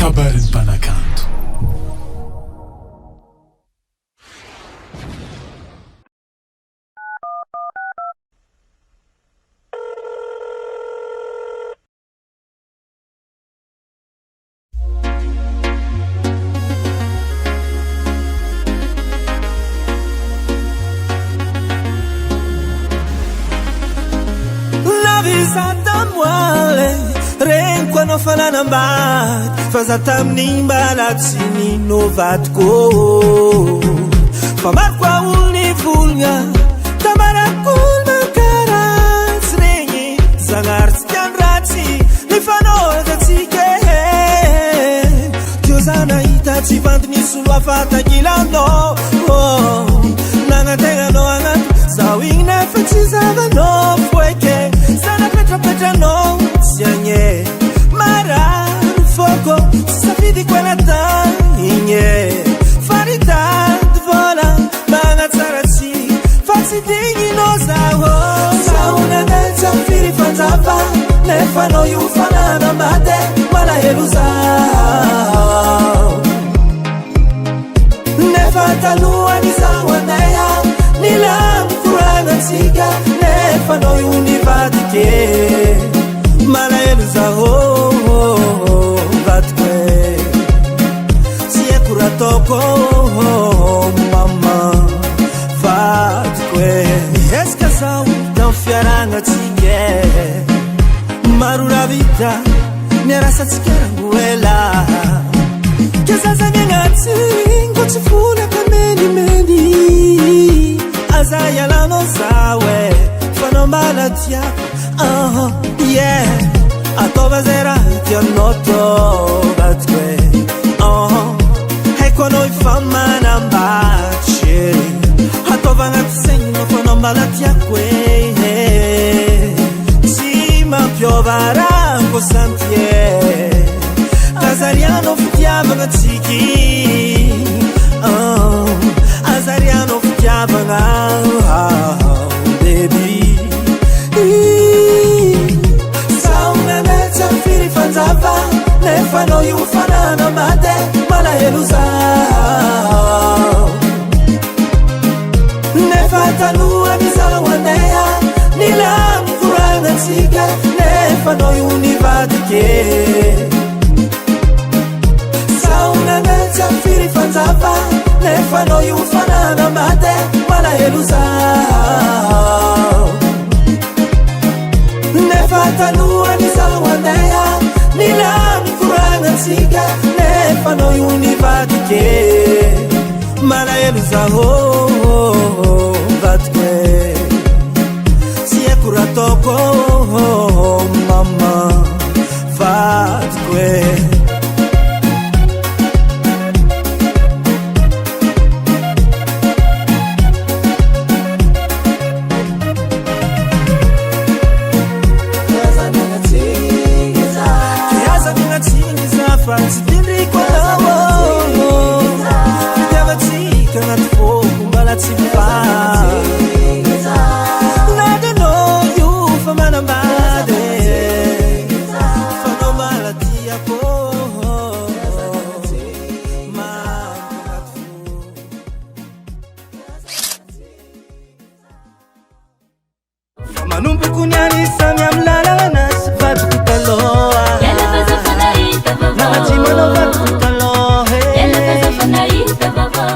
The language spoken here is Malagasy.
kabarin'ny mpanakanto. Renko fananambady fa za tamin'ny mbalatsiny novatiko fa mariko aolony vologna tamarakoly mankaratsy regny zagnarytsika ny ratsy nifanaovatsika teo za nahita tsy vandy nisy olo afatagnilanao nagnategnanao agnaty zaho igny nefa tsy zavanao foike za napetrapetranao tsy agne marary foko tsy safidy koanata igny faritady vola magnatsaratsy fa tsy digninao zaho zaho nanetsy firy fanjava nefa anao io fananambady malahelo zaho nefa talohany zaho andeha nilamy koragnatsika nefa anao io nivadike malahelo zaho vatiko tsy haiko raha ataoko mama vatiko esika zaho tamy fiaragnatsika maro raha vita miarasatsika rangoela kazaza miagnatsyngo tsy volaka menimeny aza ialanao zaho fanao mbala tiako ataova zay raha tianao taovatiko haiko anao ifamanambatsy ataova agnaty saigninao fanao mbala tiako tsy mampiova raha ko santie azarianao fitiavagna tsiky azarianao fitiavagna baby firy fanjava nefa anao io fananambady malahelo zaho nefa talohany zaho andeha nilamy koragnatsika nefa anao io nivadike zaho nanetsy firy fanjava nefa anao io fananambady malahelo zaho nefa talohany zaho andeha nilamy koragnatsika nefa anao io nivadike malahelo zaho